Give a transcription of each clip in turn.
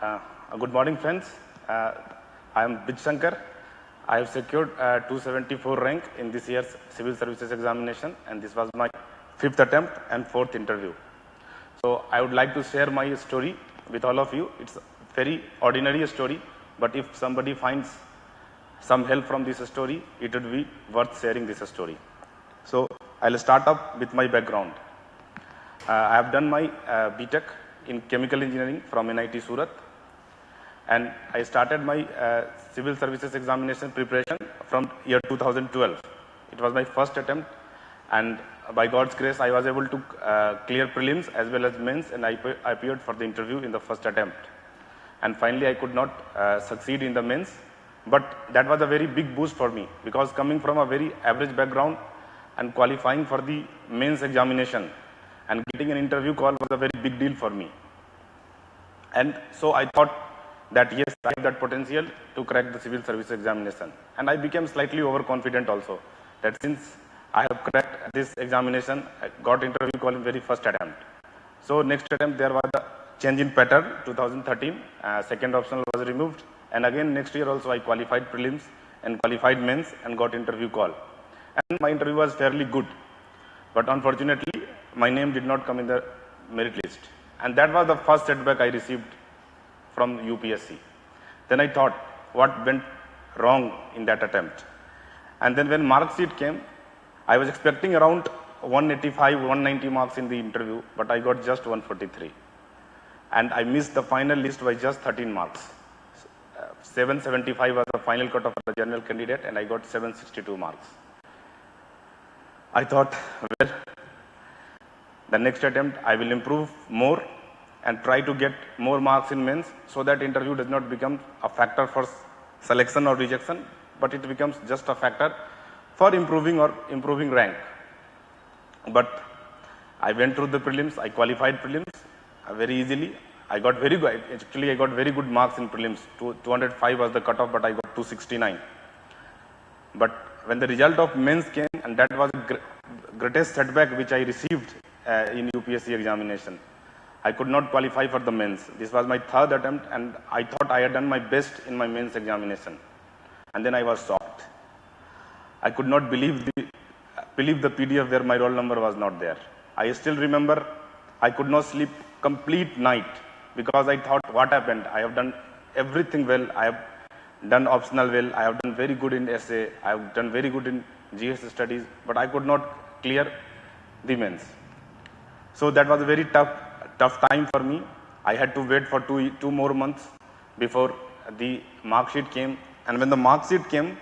Uh, Good morning, friends. I am Brij Shankar. I have secured 274 rank in this year's civil services examination, and this was my 5th attempt and 4th interview. So I would like to share my story with all of you. It's a very ordinary story, but if somebody finds some help from this story, it would be worth sharing this story. So I'll start up with my background. I have done my BTech in chemical engineering from NIT Surat, and I started my civil services examination preparation from year 2012. It was my first attempt, and by God's grace, I was able to clear prelims as well as mains, and I appeared for the interview in the first attempt. And finally, I could not succeed in the mains, but that was a very big boost for me, because coming from a very average background and qualifying for the mains examination and getting an interview call was a very big deal for me. And so I thought that yes, I have that potential to crack the civil service examination. And I became slightly overconfident also, that since I have cracked this examination, I got interview call in very first attempt. So next attempt there was a change in pattern, 2013, second optional was removed. And again next year also I qualified prelims and qualified mains and got interview call. And my interview was fairly good. But unfortunately, my name did not come in the merit list. And that was the first setback I received from UPSC. Then I thought, what went wrong in that attempt? And then when mark sheet came, I was expecting around 185, 190 marks in the interview, but I got just 143. And I missed the final list by just 13 marks. 775 was the final cutoff for the general candidate, and I got 762 marks. I thought, well, the next attempt I will improve more and try to get more marks in mains, so that interview does not become a factor for selection or rejection, but it becomes just a factor for improving rank. But I went through the prelims, I qualified prelims very easily. I got very good marks in prelims. 205 was the cutoff, but I got 269. But when the result of mains came, and that was the greatest setback which I received in UPSC examination. I could not qualify for the mains. This was my third attempt, and I thought I had done my best in my mains examination. And then I was shocked. I could not believe the PDF where my roll number was not there. I still remember I could not sleep complete night, because I thought, what happened? I have done everything well. I have done optional well. I have done very good in essay. I have done very good in GS studies, but I could not clear the mains. So that was a very tough time for me. I had to wait for two more months before the mark sheet came. And when the mark sheet came,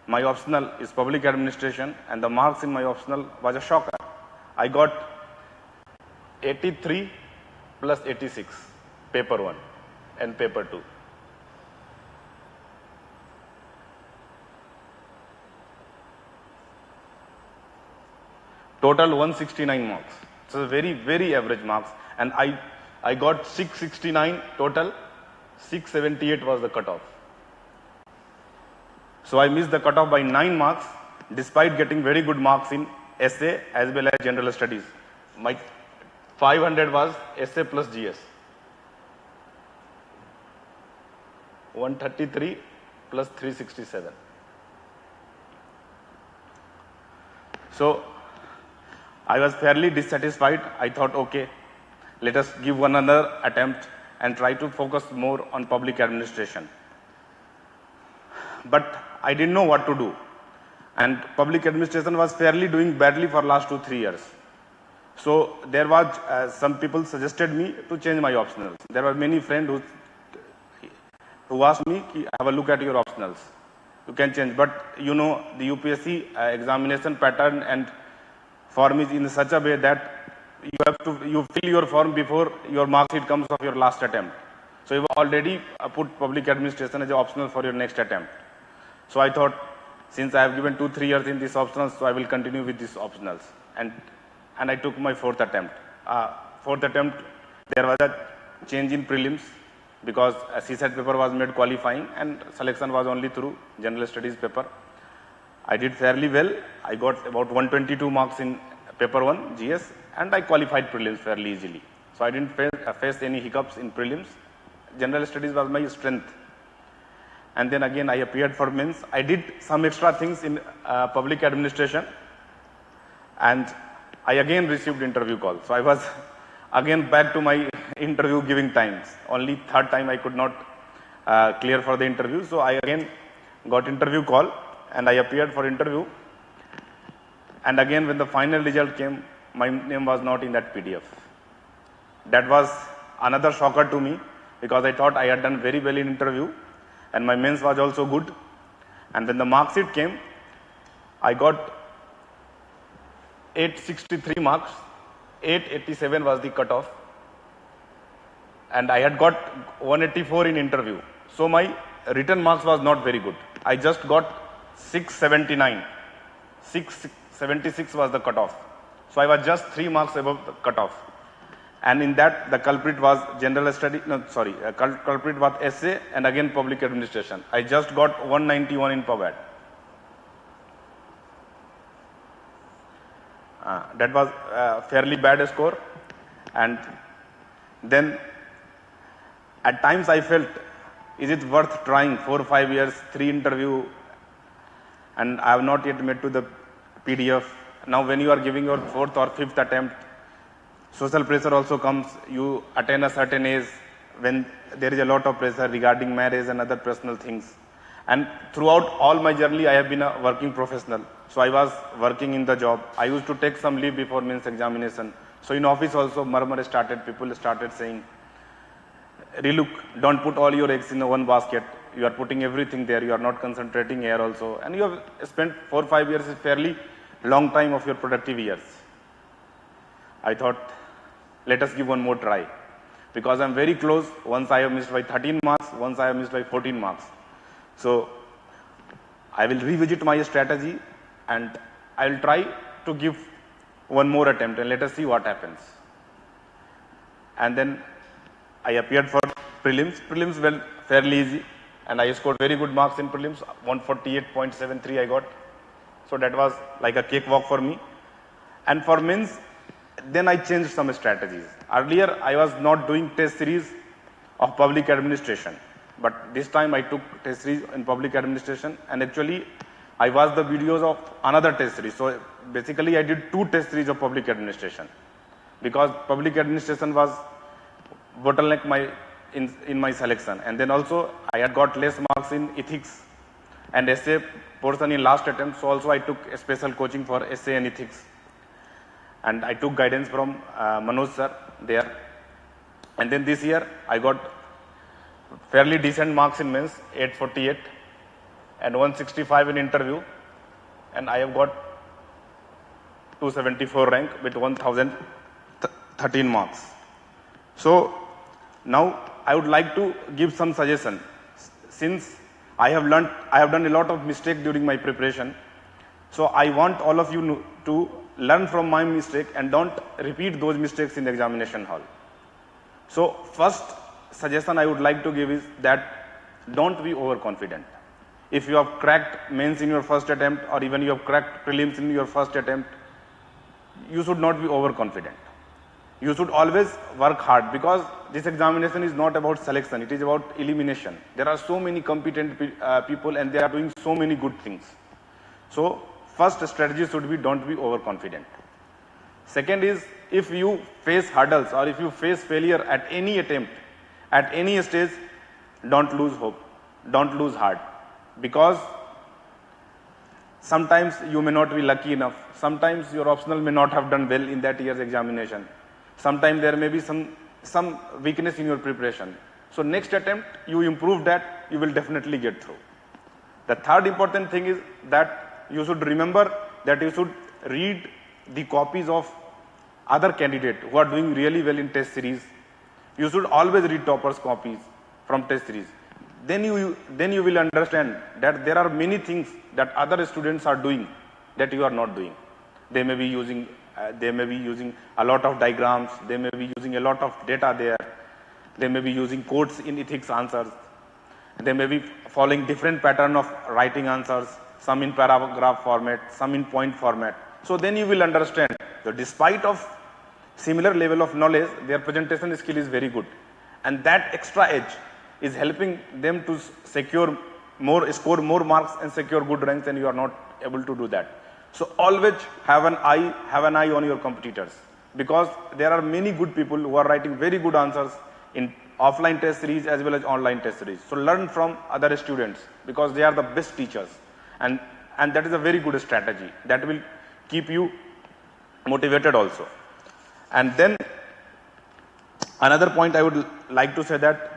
my optional is public administration, and the marks in my optional was a shocker. I got 83 plus 86, paper 1 and paper 2. Total 169 marks. So very, very average marks. And I got 669 total, 678 was the cutoff. So I missed the cutoff by 9 marks, despite getting very good marks in essay as well as general studies. My 500 was essay plus GS. 133 plus 367. So I was fairly dissatisfied. I thought, okay, let us give one another attempt and try to focus more on public administration. But I didn't know what to do. And public administration was fairly doing badly for last 2-3 years. So there was, some people suggested me to change my optionals. There were many friends who asked me, have a look at your optionals. You can change. But you know, the UPSC examination pattern and form is in such a way that you fill your form before your mark sheet comes of your last attempt. So you've already put public administration as an optional for your next attempt. So I thought, since I have given 2-3 years in these optionals, so I will continue with these optionals. And I took my 4th attempt. 4th attempt, there was a change in prelims, because a CSET paper was made qualifying and selection was only through general studies paper. I did fairly well. I got about 122 marks in paper 1, GS, and I qualified prelims fairly easily. So I didn't face any hiccups in prelims. general studies was my strength. And then again I appeared for mains. I did some extra things in public administration, and I again received interview call. So I was again back to my interview giving times. Only third time I could not clear for the interview. So I again got interview call and I appeared for interview. And again when the final result came, my name was not in that PDF. That was another shocker to me, because I thought I had done very well in interview and my mains was also good. And when the mark sheet came, I got 863 marks, 887 was the cutoff, and I had got 184 in interview. So my written marks was not very good. I just got 679. 676 was the cutoff. So I was just 3 marks above the cutoff. And in that, the culprit was culprit was essay and again public administration. I just got 191 in PubAd. That was a fairly bad score. And then at times I felt, is it worth trying 4 or 5 years, 3 interview, and I have not yet made to the PDF. Now when you are giving your 4th or 5th attempt, social pressure also comes. You attain a certain age when there is a lot of pressure regarding marriage and other personal things. And throughout all my journey, I have been a working professional. So I was working in the job. I used to take some leave before mains examination. So in office also, murmur started, people started saying, relook, don't put all your eggs in one basket. You are putting everything there. You are not concentrating here also. And you have spent 4 or 5 years, is fairly long time of your productive years. I thought, let us give one more try. Because I'm very close. Once I have missed by 13 marks, once I have missed by 14 marks. So I will revisit my strategy and I will try to give one more attempt and let us see what happens. And then I appeared for prelims. Prelims were fairly easy and I scored very good marks in prelims. 148.73 I got. So that was like a cakewalk for me. And for mains, then I changed some strategies. Earlier, I was not doing test series of public administration. But this time I took test series in public administration, and actually I watched the videos of another test series. So basically I did 2 test series of public administration, because public administration was bottleneck in my selection. And then also I had got less marks in ethics and essay portion in last attempt. So also I took a special coaching for essay and ethics. And I took guidance from Manoj sir there. And then this year I got fairly decent marks in mains, 848 and 165 in interview. And I have got 274 rank with 1013 marks. So now I would like to give some suggestion. Since I have done a lot of mistake during my preparation. So I want all of you to learn from my mistake and don't repeat those mistakes in the examination hall. So first suggestion I would like to give is that don't be overconfident. If you have cracked mains in your first attempt, or even you have cracked prelims in your first attempt, you should not be overconfident. You should always work hard, because this examination is not about selection, it is about elimination. There are so many competent people and they are doing so many good things. So first strategy should be don't be overconfident. Second is, if you face hurdles or if you face failure at any attempt, at any stage, don't lose hope, don't lose heart, because sometimes you may not be lucky enough, sometimes your optional may not have done well in that year's examination, sometimes there may be some weakness in your preparation. So next attempt, you improve that, you will definitely get through. The third important thing is that you should remember that you should read the copies of other candidates who are doing really well in test series. You should always read toppers' copies from test series. Then you will understand that there are many things that other students are doing that you are not doing. They may be using a lot of diagrams. They may be using a lot of data there. They may be using quotes in ethics answers. They may be following different pattern of writing answers, some in paragraph format, some in point format. So then you will understand that despite of similar level of knowledge, their presentation skill is very good. And that extra edge is helping them to secure more, score more marks and secure good ranks, and you are not able to do that. So always have an eye on your competitors, because there are many good people who are writing very good answers in offline test series as well as online test series. So learn from other students, because they are the best teachers, and that is a very good strategy that will keep you motivated also. And then another point I would like to say that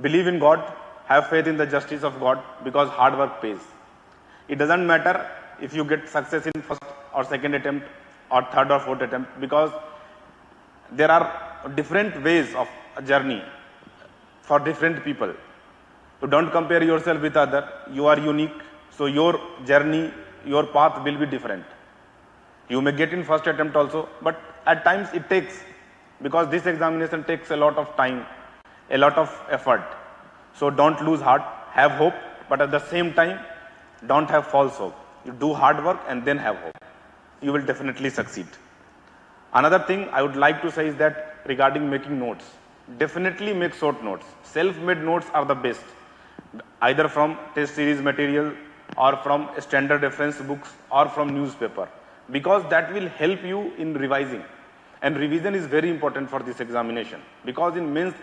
believe in God, have faith in the justice of God, because hard work pays. It doesn't matter if you get success in first or second attempt or third or fourth attempt, because there are different ways of a journey for different people. So don't compare yourself with other. You are unique. So your journey, your path will be different. You may get in first attempt also, but at times it takes, because this examination takes a lot of time, a lot of effort. So don't lose heart, have hope, but at the same time, don't have false hope. You do hard work and then have hope. You will definitely succeed. Another thing I would like to say is that regarding making notes, definitely make short notes. Self-made notes are the best, either from test series material or from standard reference books or from newspaper, because that will help you in revising. And revision is very important for this examination, because in mains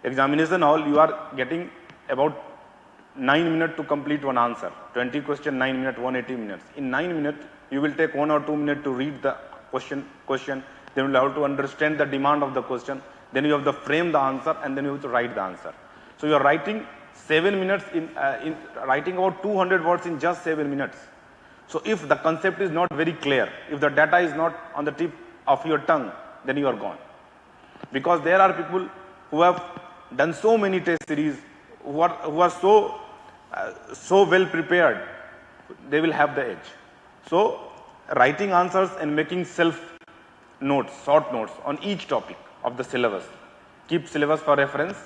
examination hall you are getting about 9 minutes to complete one answer. 20 question, 9 minutes, 180 minutes. In 9 minutes, you will take 1 or 2 minutes to read the question. Then you will have to understand the demand of the question. Then you have to frame the answer, and then you have to write the answer. So you are writing 7 minutes in writing about 200 words in just 7 minutes. So if the concept is not very clear, if the data is not on the tip of your tongue, then you are gone. Because there are people who have done so many test series, who are so well prepared, they will have the edge. So writing answers and making self notes, short notes on each topic of the syllabus. Keep syllabus for reference,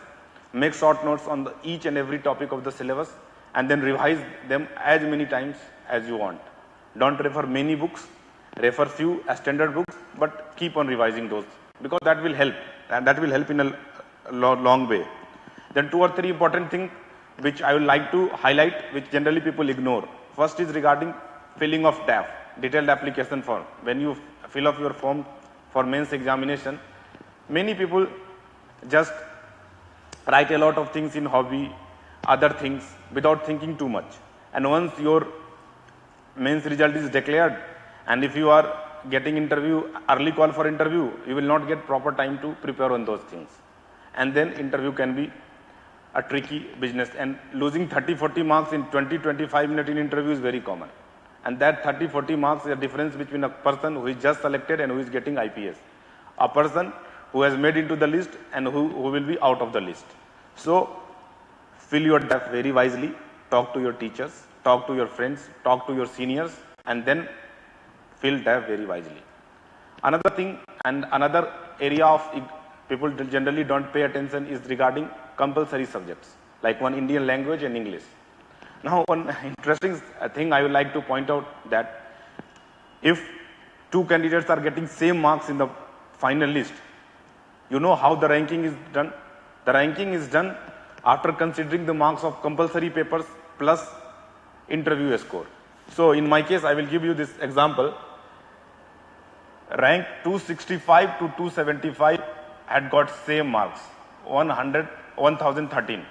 make short notes on each and every topic of the syllabus, and then revise them as many times as you want. Don't refer many books, refer few standard books, but keep on revising those, because that will help, and that will help in a long way. Then 2 or 3 important things which I would like to highlight, which generally people ignore. First is regarding filling of DAF, detailed application form. When you fill up your form for mains examination, many people just write a lot of things in hobby, other things, without thinking too much. And once your mains result is declared, and if you are getting interview, early call for interview, you will not get proper time to prepare on those things. And then interview can be a tricky business, and losing 30-40 marks in 20-25 minutes in interview is very common. And that 30-40 marks is the difference between a person who is just selected and who is getting IPS. A person who has made into the list and who will be out of the list. So fill your DAF very wisely, talk to your teachers, talk to your friends, talk to your seniors, and then fill DAF very wisely. Another thing, and another area of people generally don't pay attention, is regarding compulsory subjects, like one Indian language and English. Now, one interesting thing I would like to point out, that if 2 candidates are getting same marks in the final list, you know how the ranking is done? The ranking is done after considering the marks of compulsory papers plus interview score. So in my case, I will give you this example. Rank 265 to 275 had got same marks, 1013.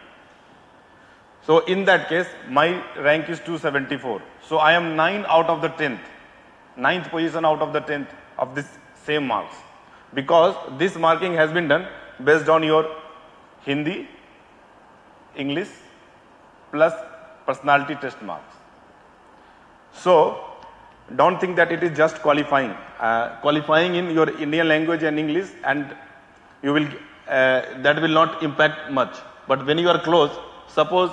So in that case, my rank is 274. So I am 9 out of the 10th, 9th position out of the 10th of this same marks. Because this marking has been done based on your Hindi, English, plus personality test marks. So don't think that it is just qualifying. Qualifying in your Indian language and English, and you will that will not impact much. But when you are close, suppose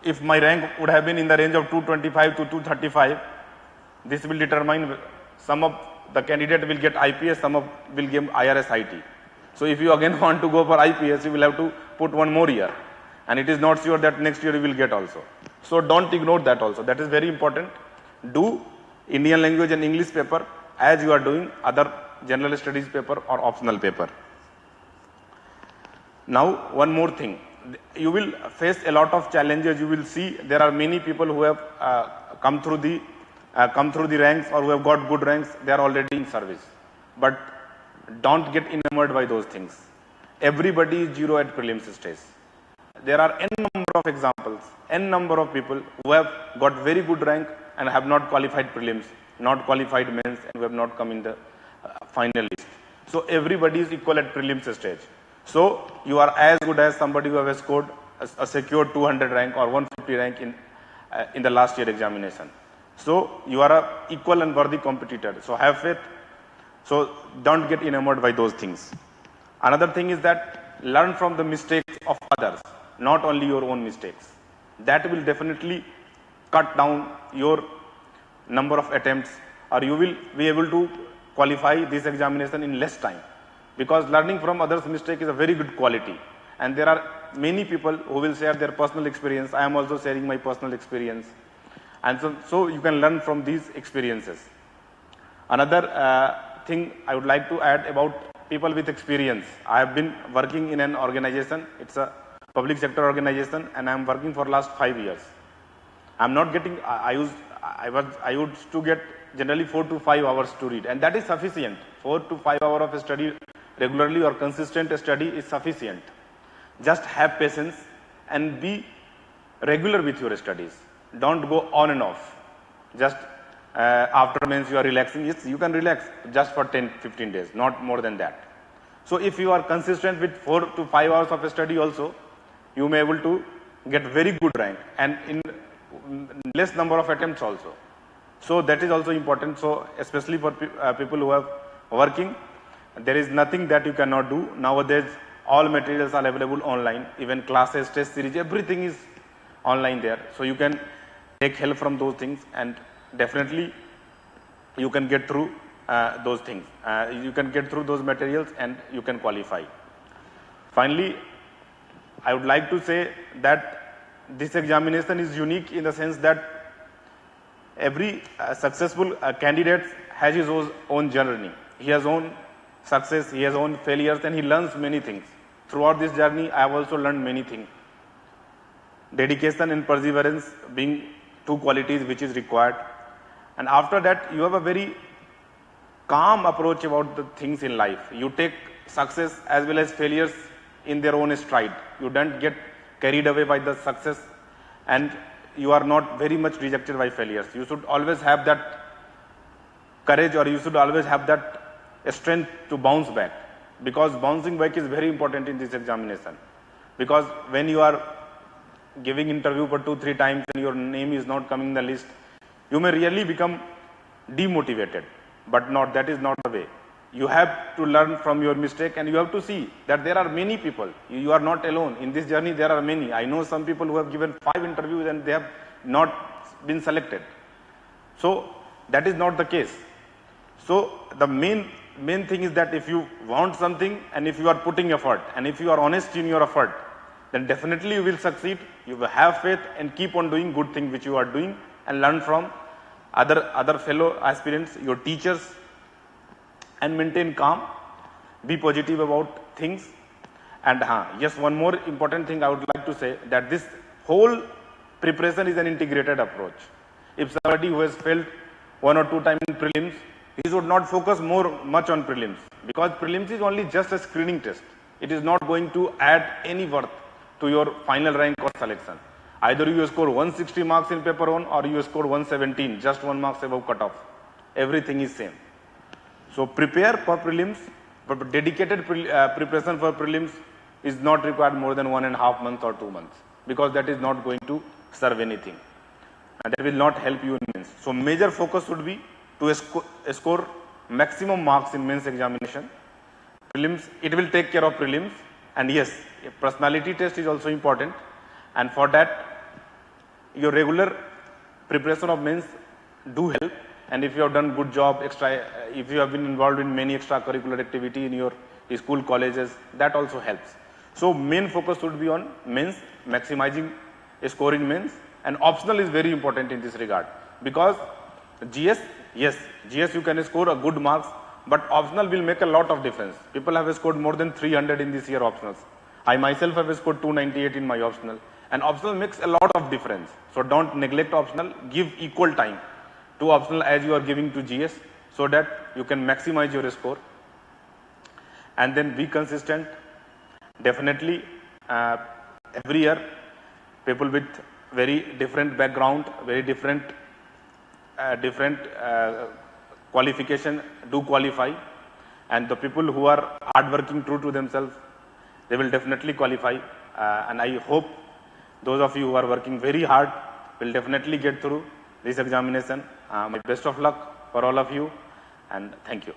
if my rank would have been in the range of 225 to 235, this will determine some of the candidate will get IPS, some of will give IRS IT. So if you again want to go for IPS, you will have to put one more year, and it is not sure that next year you will get also. So don't ignore that also. That is very important. Do Indian language and English paper as you are doing other general studies paper or optional paper. Now, one more thing. You will face a lot of challenges. You will see there are many people who have come through the ranks or who have got good ranks. They are already in service. But don't get enamored by those things. Everybody is zero at prelims stage. There are n number of examples, n number of people who have got very good rank and have not qualified prelims, not qualified mains, and who have not come in the final list. So everybody is equal at prelims stage. So you are as good as somebody who has scored a secured 200 rank or 150 rank in the last year examination. So you are a equal and worthy competitor. So have faith. So don't get enamored by those things. Another thing is that learn from the mistakes of others, not only your own mistakes. That will definitely cut down your number of attempts, or you will be able to qualify this examination in less time. Because learning from others' mistake is a very good quality. And there are many people who will share their personal experience. I am also sharing my personal experience. And so you can learn from these experiences. Another thing I would like to add about people with experience. I have been working in an organization. It's a public sector organization, and I am working for last 5 years. I'm not getting, I used to get generally 4 to 5 hours to read, and that is sufficient. 4 to 5 hours of study regularly or consistent study is sufficient. Just have patience and be regular with your studies. Don't go on and off. Just after mains you are relaxing. Yes, you can relax just for 10-15 days, not more than that. So if you are consistent with 4 to 5 hours of study also, you may be able to get very good rank and in less number of attempts also. So that is also important. So especially for people who are working, there is nothing that you cannot do. Nowadays, all materials are available online. Even classes, test series, everything is online there. So you can take help from those things, and definitely you can get through those things. You can get through those materials and you can qualify. Finally, I would like to say that this examination is unique in the sense that every successful candidate has his own journey. He has own success, he has own failures, and he learns many things. Throughout this journey, I have also learned many things. Dedication and perseverance being two qualities which is required. And after that, you have a very calm approach about the things in life. You take success as well as failures in their own stride. You don't get carried away by the success, and you are not very much rejected by failures. You should always have that courage, or you should always have that strength to bounce back, because bouncing back is very important in this examination. Because when you are giving interview for 2-3 times and your name is not coming in the list, you may really become demotivated, but that is not the way. You have to learn from your mistake, and you have to see that there are many people. You are not alone. In this journey, there are many. I know some people who have given 5 interviews and they have not been selected. So that is not the case. So the main thing is that if you want something, and if you are putting effort, and if you are honest in your effort, then definitely you will succeed. You will have faith and keep on doing good things which you are doing, and learn from other fellow aspirants, your teachers, and maintain calm. Be positive about things. And yes, one more important thing I would like to say, that this whole preparation is an integrated approach. If somebody who has failed 1 or 2 times in prelims, he should not focus much on prelims, because prelims is only just a screening test. It is not going to add any worth to your final rank or selection. Either you score 160 marks in paper 1 or you score 117, just 1 mark above cutoff. Everything is same. So prepare for prelims, but dedicated preparation for prelims is not required more than 1.5 months or 2 months, because that is not going to serve anything, and that will not help you in mains. So major focus should be to score maximum marks in mains examination. Prelims, it will take care of prelims. And yes, a personality test is also important, and for that your regular preparation of mains do help. And if you have done good job, if you have been involved in many extracurricular activity in your school, colleges, that also helps. So main focus should be on mains, maximizing scoring mains, and optional is very important in this regard, because GS, yes, GS you can score a good marks, but optional will make a lot of difference. People have scored more than 300 in this year optionals, I myself have scored 298 in my optional, and optional makes a lot of difference. So don't neglect optional, give equal time to optional as you are giving to GS, so that you can maximize your score. And then be consistent. Definitely, every year, people with very different background, very different qualification do qualify, and the people who are hardworking, true to themselves, they will definitely qualify. And I hope those of you who are working very hard will definitely get through this examination. My best of luck for all of you, and thank you.